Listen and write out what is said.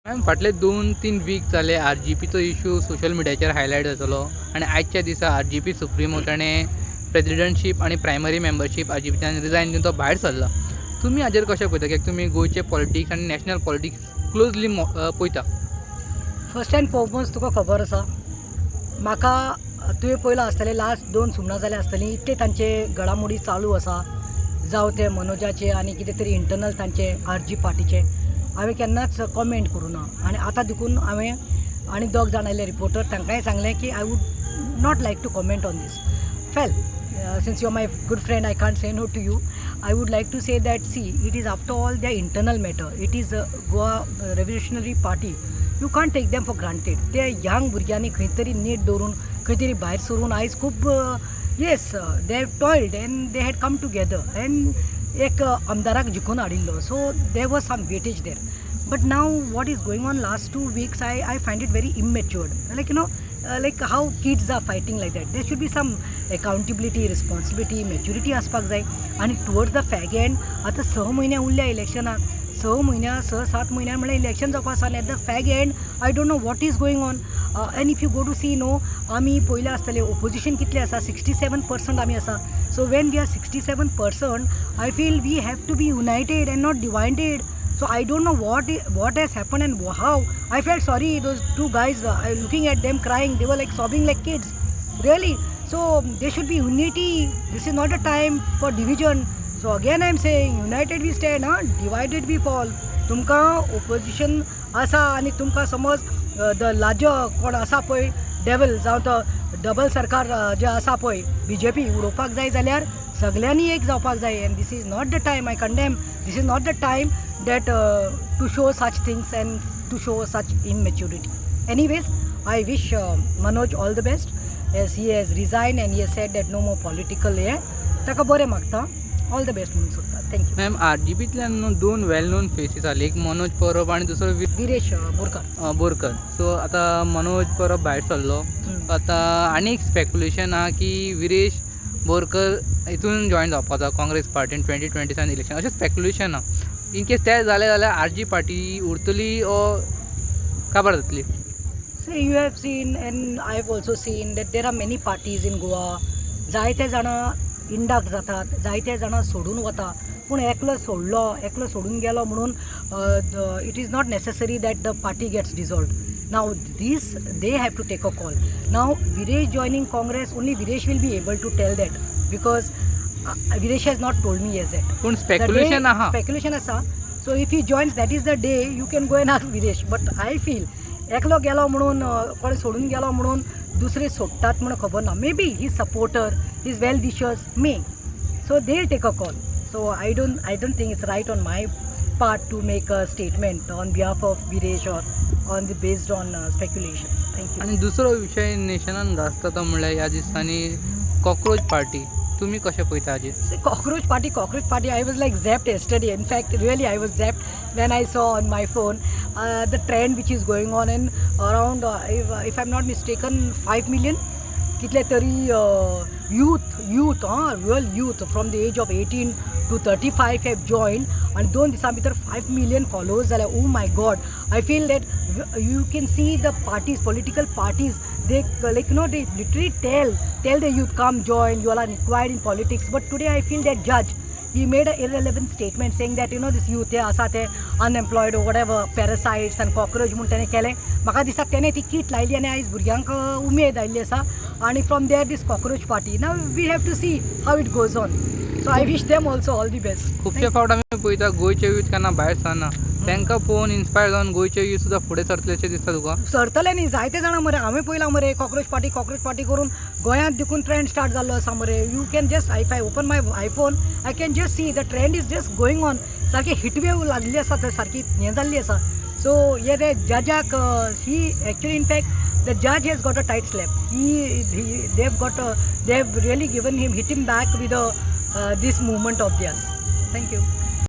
Ma'am फाटले 2-3 weak जाले RGPचो issue social मिडियाचेर हायलायट जातलो आनी आयच्या दिसा RGP सुप्रिमो ताणें प्रेजिडंटशीप आनी प्रायमरी मेंबरशीप RGPच्यान रिजायन दिवन तो भायर सरला. तुमी हाजेर कशें पळयता कित्याक तुमी गोंयचे पॉलिटिक्स आनी नॅशनल पॉलिटिक्स क्लोजली पळयता. फर्स्ट एंड फॉरमोस्ट तुका खबर आसा म्हाका तुवें पयलां आसतलें लास्ट 2 सुमनां जालीं आसतलीं इतले तांचे घडामोडी चालू आसा जावं ते मनोजाचे आनी कितें तरी इंटरनल तांचे RG पार्टीचे हांवें केन्नाच कॉमेंट करूं ना आनी आतां देखून हांवें आनी 2 जाण आयले रिपोर्टर तांकांय सांगलें की I would not like to comment on this. Well since you are my good friend I can't say no to you. I would like to say that see it is after all their internal matter. It is Goa Revolutionary Party. You can't take them for granted. They are young भुरग्यांनी खंय तरी नीट दवरून खंय तरी भायर सरून आयज खूब yes they have toiled and they had come together and एक आमदाराक जिखून हाडिल्लो so there was some weightage there. But now what is going on last 2 weeks I find it very immature. Like you know like how kids are fighting like that. There should be some accountability, responsibility, maturity आसपाक जाय. आनी towards the fag end आतां 6 म्हयने उरल्या इलेक्शनाक 6-7 म्हयन्या म्हणल्यार election जावपा आसा आनी at the fag and I don't know what is going on. And if you go to see no आमी पयले आसतले ओपोजिशन कितले आसा 67% आमी आसा. So when we are 67% I feel we have to be united and not divided. So I don't know what has happened and how. I felt sorry. Those 2 guys, looking at them crying, they were like sobbing like kids. Really. So there should be unity. This is not a time for division. So again I'm saying, united we stand, divided we fall. तुमकां opposition आसा आनी तुमकां समज the larger कोण आसा पळय devil जावं तो डबल सरकार जे आसा पळय BJP उडोवपाक जाय जाल्यार सगळ्यांनी एक जावपाक जाय. End this is not the time. I condemn. This is not the time that to show such things and to show such immaturity. Anyways, I wish Manoj all the best as he has resigned and he has said that no more political taka bore magta all the best म्हणून सोदता. Thank you. Ma'am RGPतल्यान 2 वेल non faces आले, एक मनोज परब आनी दुसरो Viresh Borkar. So आतां मनोज परब भायर सरलो. आतां आनी एक स्पेक्युलेशन आहा की विरेश बोरकर हितून जॉयन जावपाचो काँग्रेस पार्टीन 2027 इलेक्शन अशें स्पेक्युलेशन आहा. इन केस तें जालें जाल्यार RG पार्टी उरतली ओ काबार जातली. So you have seen and I have also seen that there are many parties in Goa. जायते जाणां इंडाक जातात, जायते जाणां सोडून वता. पूण एकलो सोडून गेलो म्हणून it is not necessary that the party gets dissolved. Now this they have to take a call. Now Viresh joining Congress only Viresh will be able to tell that because Viresh has not told me as that. But speculation asa. So if he joins, that is the day you can go and ask Viresh. But I feel एकलो गेलो म्हणून कोणी सोडून गेलो म्हणून दुसरे सोडटात म्हणून खबर ना. Maybe his supporter, his well wishers may. So they'll take a call. So I don't think it's right on my part to make a statement on behalf of Viresh or based on speculations. Thank you. आणि दुसरो विषय नेशनान गाजता तो म्हणल्यार ह्या दिसांनी cockroach party. तुम्ही कशें पळयता हाजेर? Cockroach party, I was like zapped yesterday. In fact, really I was zapped when I saw on my phone the trend which is going on and around if I'm not mistaken 5 million कितले तरी youth real youth from the age of 18 to 35 have joined and 2 दिसां भितर 5 million followers जाल्यार. Oh my God, I feel that you can see the parties, political parties, they like you know they literally tell the youth come join, you all are required in politics. But today I feel that judge he made an irrelevant statement saying that you know this youth आसा ते unemployed or whatever parasites and cockroach म्हणून ताणें केलें. म्हाका दिसता ताणें ती कीट लायली आनी आयज भुरग्यांक उमेद आयिल्ली आसा आनी from there this cockroach party. Now we have to see how it goes on. So I wish them also all the best. खुबशे फावट आमी पळयता गोंयचे यूथ केन्ना भायर सरना, तांकां पळोवन इन्स्पायर जावन गोंयचे यूथ सुद्दां फुडें सरतले अशें दिसता तुका? सरतले न्ही, जायते जाणां मरे हांवें पळयलां मरे कॉक्रोच पार्टी करून गोंयांत देखून ट्रेंड स्टार्ट जाल्लो आसा मरे. You can just if I open my iPhone I can just see the trend is just going on. सारकी हिटवेव लागली आसा थंय, सारकी हें जाल्ली आसा. सो हे ते जजाक ही actually in fact the judge has got a tight slap. They have really hit him back with this movement of theirs. Thank you.